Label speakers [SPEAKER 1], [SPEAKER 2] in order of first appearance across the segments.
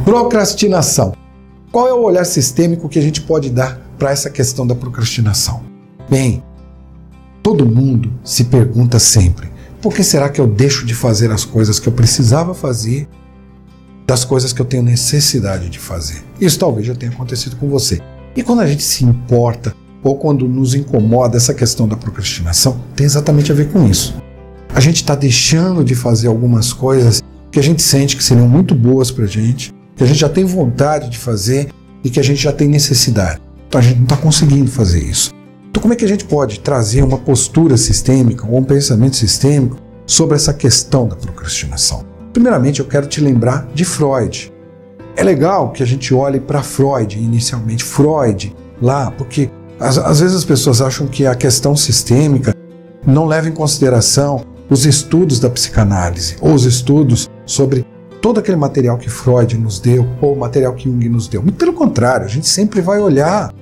[SPEAKER 1] Procrastinação. Qual é o olhar sistêmico que a gente pode dar para essa questão da procrastinação? Bem, todo mundo se pergunta sempre, por que será que eu deixo de fazer as coisas que eu precisava fazer das coisas que eu tenho necessidade de fazer? Isso talvez já tenha acontecido com você. E quando a gente se importa ou quando nos incomoda essa questão da procrastinação, tem exatamente a ver com isso. A gente está deixando de fazer algumas coisas que a gente sente que seriam muito boas para a gente, que a gente já tem vontade de fazer e que a gente já tem necessidade. Então a gente não está conseguindo fazer isso. Então como é que a gente pode trazer uma postura sistêmica ou um pensamento sistêmico sobre essa questão da procrastinação? Primeiramente eu quero te lembrar de Freud. É legal que a gente olhe para Freud inicialmente. Freud lá, porque às vezes as pessoas acham que a questão sistêmica não leva em consideração os estudos da psicanálise ou os estudos sobre todo aquele material que Freud nos deu ou o material que Jung nos deu. Muito pelo contrário, a gente sempre vai olhar,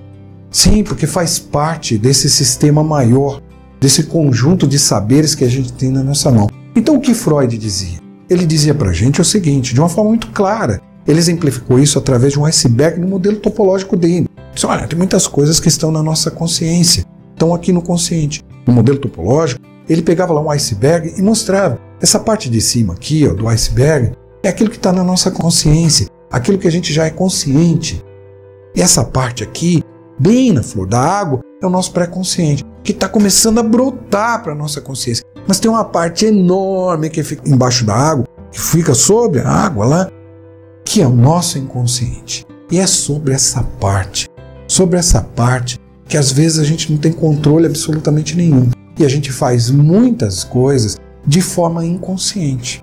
[SPEAKER 1] sim, porque faz parte desse sistema maior, desse conjunto de saberes que a gente tem na nossa mão. Então o que Freud dizia? Ele dizia pra gente o seguinte, de uma forma muito clara. Ele exemplificou isso através de um iceberg no modelo topológico dele. Ele disse, olha, tem muitas coisas que estão na nossa consciência, estão aqui no consciente. No modelo topológico, ele pegava lá um iceberg e mostrava. Essa parte de cima aqui, ó, do iceberg, é aquilo que está na nossa consciência, aquilo que a gente já é consciente. E essa parte aqui, bem na flor da água, é o nosso pré-consciente, que está começando a brotar para a nossa consciência. Mas tem uma parte enorme que fica embaixo da água, que fica sobre a água lá, que é o nosso inconsciente. E é sobre essa parte que às vezes a gente não tem controle absolutamente nenhum. E a gente faz muitas coisas de forma inconsciente.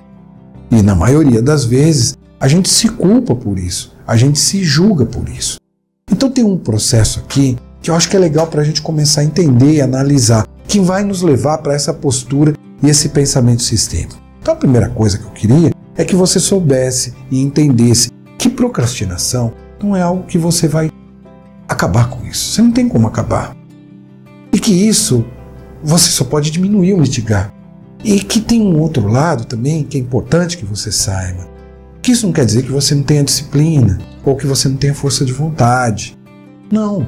[SPEAKER 1] E na maioria das vezes a gente se culpa por isso, a gente se julga por isso. Então tem um processo aqui que eu acho que é legal para a gente começar a entender e analisar, que vai nos levar para essa postura e esse pensamento sistêmico. Então a primeira coisa que eu queria é que você soubesse e entendesse que procrastinação não é algo que você vai acabar com isso. Você não tem como acabar. E que isso você só pode diminuir ou mitigar. E que tem um outro lado também que é importante que você saiba. Que isso não quer dizer que você não tenha disciplina ou que você não tenha força de vontade. Não.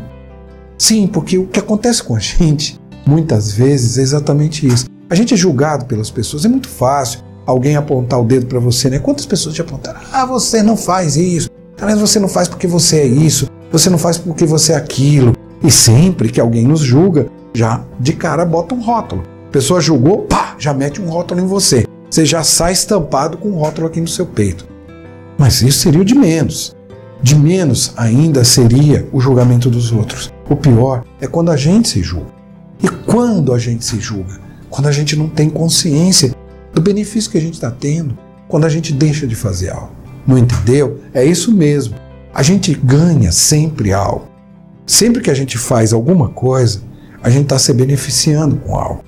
[SPEAKER 1] Sim, porque o que acontece com a gente muitas vezes é exatamente isso. A gente é julgado pelas pessoas. É muito fácil alguém apontar o dedo para você, né? Quantas pessoas te apontaram? Ah, você não faz isso. Talvez você não faz porque você é isso. Você não faz porque você é aquilo. E sempre que alguém nos julga, já de cara bota um rótulo. A pessoa julgou, pá, já mete um rótulo em você. Você já sai estampado com um rótulo aqui no seu peito. Mas isso seria o de menos. De menos ainda seria o julgamento dos outros. O pior é quando a gente se julga. E quando a gente se julga? Quando a gente não tem consciência do benefício que a gente está tendo, quando a gente deixa de fazer algo. Não entendeu? É isso mesmo. A gente ganha sempre algo. Sempre que a gente faz alguma coisa, a gente está se beneficiando com algo.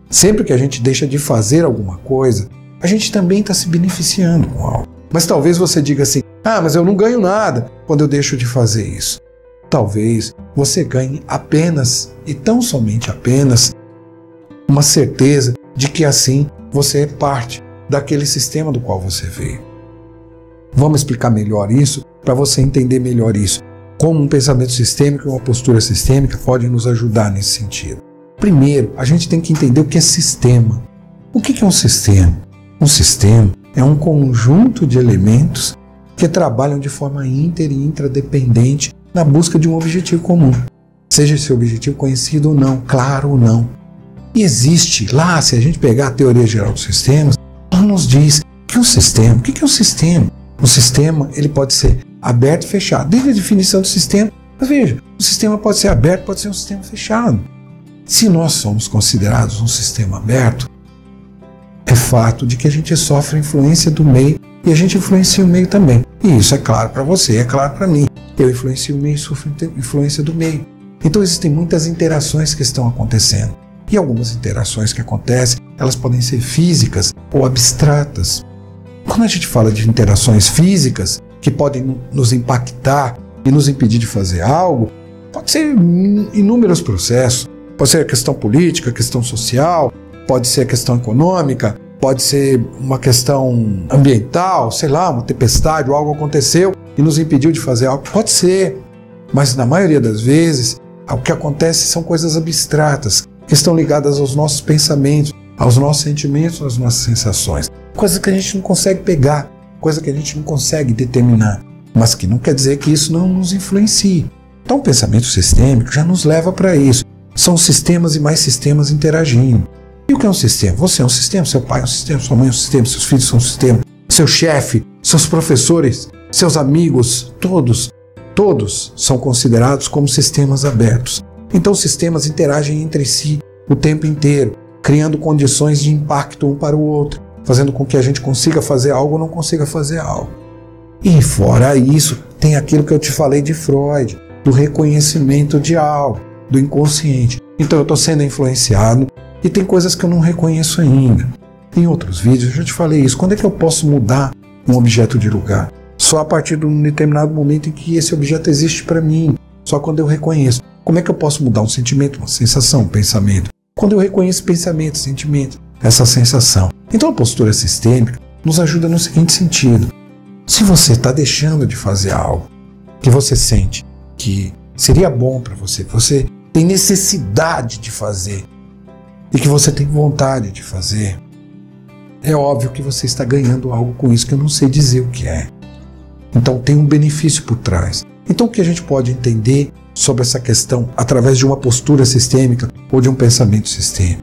[SPEAKER 1] Sempre que a gente deixa de fazer alguma coisa, a gente também está se beneficiando com algo. Mas talvez você diga assim, ah, mas eu não ganho nada quando eu deixo de fazer isso. Talvez você ganhe apenas, e tão somente apenas, uma certeza de que assim você é parte daquele sistema do qual você veio. Vamos explicar melhor isso para você entender melhor isso. Como um pensamento sistêmico e uma postura sistêmica podem nos ajudar nesse sentido. Primeiro, a gente tem que entender o que é sistema. O que é um sistema? Um sistema é um conjunto de elementos que trabalham de forma inter e intradependente na busca de um objetivo comum. Seja esse objetivo conhecido ou não, claro ou não. E existe lá, se a gente pegar a teoria geral dos sistemas, ela nos diz que um sistema, o que é um sistema? Um sistema, ele pode ser aberto e fechado. Desde a definição do sistema, mas veja, o sistema pode ser aberto, pode ser um sistema fechado. Se nós somos considerados um sistema aberto, é fato de que a gente sofre a influência do meio e a gente influencia o meio também. E isso é claro para você, é claro para mim. Eu influencio o meio e sofro influência do meio. Então existem muitas interações que estão acontecendo. E algumas interações que acontecem, elas podem ser físicas ou abstratas. Quando a gente fala de interações físicas, que podem nos impactar e nos impedir de fazer algo, pode ser inúmeros processos. Pode ser a questão política, a questão social, pode ser a questão econômica, pode ser uma questão ambiental, sei lá, uma tempestade ou algo aconteceu e nos impediu de fazer algo? Pode ser, mas na maioria das vezes o que acontece são coisas abstratas, que estão ligadas aos nossos pensamentos, aos nossos sentimentos, às nossas sensações. Coisas que a gente não consegue pegar, coisas que a gente não consegue determinar, mas que não quer dizer que isso não nos influencie. Então o pensamento sistêmico já nos leva para isso. São sistemas e mais sistemas interagindo. E o que é um sistema? Você é um sistema, seu pai é um sistema, sua mãe é um sistema, seus filhos são um sistema, seu chefe, seus professores, seus amigos, todos são considerados como sistemas abertos. Então os sistemas interagem entre si o tempo inteiro, criando condições de impacto um para o outro, fazendo com que a gente consiga fazer algo ou não consiga fazer algo. E fora isso, tem aquilo que eu te falei de Freud, do reconhecimento de algo, do inconsciente. Então eu estou sendo influenciado e tem coisas que eu não reconheço ainda. Em outros vídeos eu já te falei isso. Quando é que eu posso mudar um objeto de lugar? Só a partir de um determinado momento em que esse objeto existe para mim. Só quando eu reconheço. Como é que eu posso mudar um sentimento, uma sensação, um pensamento? Quando eu reconheço pensamento, sentimento, essa sensação. Então a postura sistêmica nos ajuda no seguinte sentido. Se você está deixando de fazer algo que você sente que seria bom para você, que você tem necessidade de fazer e que você tem vontade de fazer, é óbvio que você está ganhando algo com isso que eu não sei dizer o que é. Então tem um benefício por trás. Então o que a gente pode entender sobre essa questão através de uma postura sistêmica ou de um pensamento sistêmico?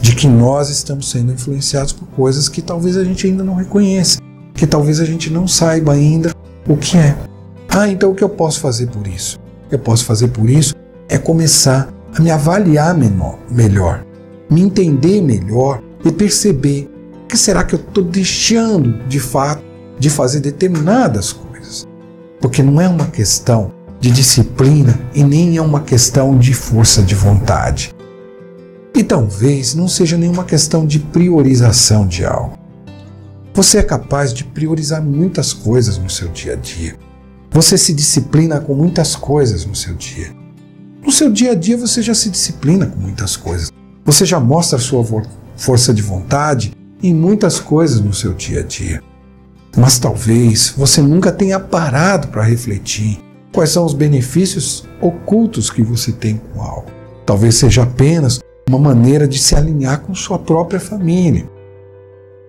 [SPEAKER 1] De que nós estamos sendo influenciados por coisas que talvez a gente ainda não reconheça, que talvez a gente não saiba ainda o que é. Então o que eu posso fazer por isso? Eu posso fazer por isso é começar a me avaliar melhor, me entender melhor e perceber o que será que eu estou deixando de fato de fazer determinadas coisas. Porque não é uma questão de disciplina e nem é uma questão de força de vontade. E talvez não seja nenhuma questão de priorização de algo. Você é capaz de priorizar muitas coisas no seu dia a dia. Você se disciplina com muitas coisas no seu dia. No seu dia a dia você já se disciplina com muitas coisas. Você já mostra a sua força de vontade em muitas coisas no seu dia a dia. Mas talvez você nunca tenha parado para refletir quais são os benefícios ocultos que você tem com algo. Talvez seja apenas uma maneira de se alinhar com sua própria família.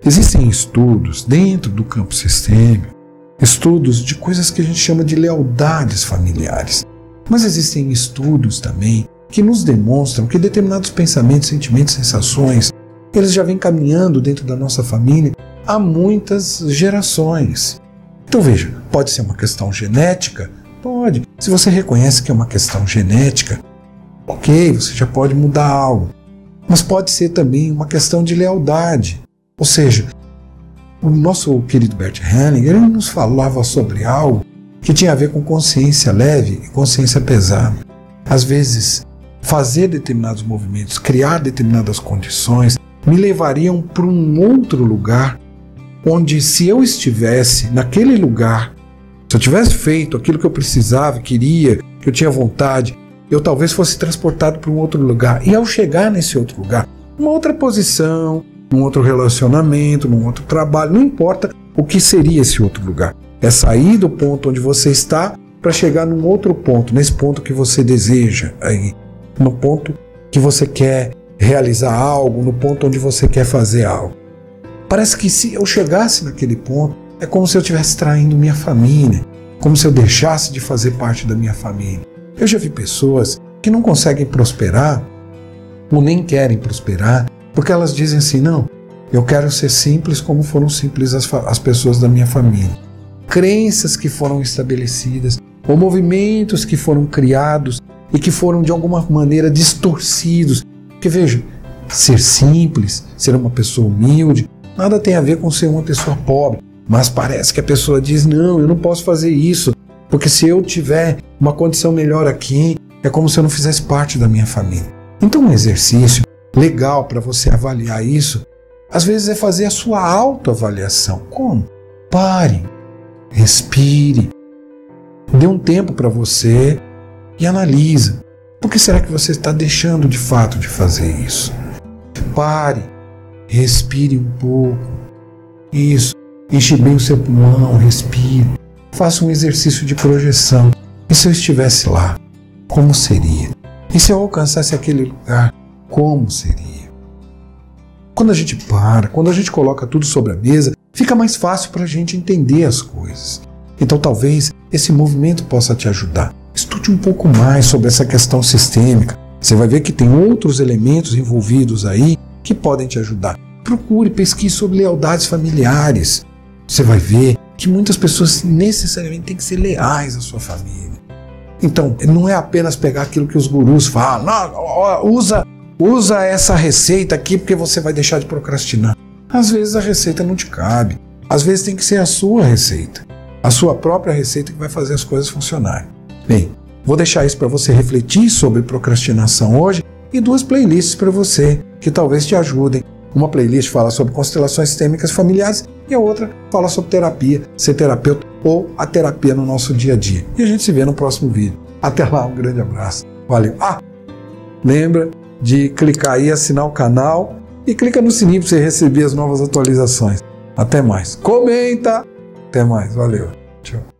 [SPEAKER 1] Existem estudos dentro do campo sistêmico, estudos de coisas que a gente chama de lealdades familiares. Mas existem estudos também que nos demonstram que determinados pensamentos, sentimentos, sensações, eles já vêm caminhando dentro da nossa família há muitas gerações. Então veja, pode ser uma questão genética? Pode. Se você reconhece que é uma questão genética, ok, você já pode mudar algo. Mas pode ser também uma questão de lealdade. Ou seja, o nosso querido Bert Hellinger, ele nos falava sobre algo que tinha a ver com consciência leve e consciência pesada. Às vezes, fazer determinados movimentos, criar determinadas condições, me levariam para um outro lugar, onde se eu estivesse naquele lugar, se eu tivesse feito aquilo que eu precisava, queria, que eu tinha vontade, eu talvez fosse transportado para um outro lugar. E ao chegar nesse outro lugar, uma outra posição, num outro relacionamento, num outro trabalho, não importa o que seria esse outro lugar. É sair do ponto onde você está para chegar num outro ponto, nesse ponto que você deseja, aí, no ponto que você quer realizar algo, no ponto onde você quer fazer algo. Parece que se eu chegasse naquele ponto, é como se eu estivesse traindo minha família, como se eu deixasse de fazer parte da minha família. Eu já vi pessoas que não conseguem prosperar, ou nem querem prosperar, porque elas dizem assim, não, eu quero ser simples como foram simples as pessoas da minha família. Crenças que foram estabelecidas, ou movimentos que foram criados e que foram de alguma maneira distorcidos. Porque veja, ser simples, ser uma pessoa humilde, nada tem a ver com ser uma pessoa pobre. Mas parece que a pessoa diz, não, eu não posso fazer isso, porque se eu tiver uma condição melhor aqui, é como se eu não fizesse parte da minha família. Então um exercício legal para você avaliar isso, às vezes é fazer a sua autoavaliação. Como? Pare, respire, dê um tempo para você e analisa. Por que será que você está deixando de fato de fazer isso? Pare, respire um pouco. Isso, enche bem o seu pulmão, respire. faça um exercício de projeção. E se eu estivesse lá, como seria? E se eu alcançasse aquele lugar, como seria? Quando a gente para, quando a gente coloca tudo sobre a mesa, fica mais fácil para a gente entender as coisas. Então talvez esse movimento possa te ajudar. Estude um pouco mais sobre essa questão sistêmica. Você vai ver que tem outros elementos envolvidos aí que podem te ajudar. Procure, pesquise sobre lealdades familiares. Você vai ver que muitas pessoas necessariamente têm que ser leais à sua família. Então, não é apenas pegar aquilo que os gurus falam. Não, usa essa receita aqui porque você vai deixar de procrastinar. Às vezes a receita não te cabe. Às vezes tem que ser a sua receita. A sua própria receita que vai fazer as coisas funcionarem. Bem, vou deixar isso para você refletir sobre procrastinação hoje e 2 playlists para você que talvez te ajudem. Uma playlist fala sobre constelações sistêmicas familiares e a outra fala sobre terapia, ser terapeuta ou a terapia no nosso dia a dia. E a gente se vê no próximo vídeo. Até lá, um grande abraço. Valeu. Lembra de clicar aí, assinar o canal e clica no sininho para você receber as novas atualizações. Até mais. Comenta! Até mais. Valeu. Tchau.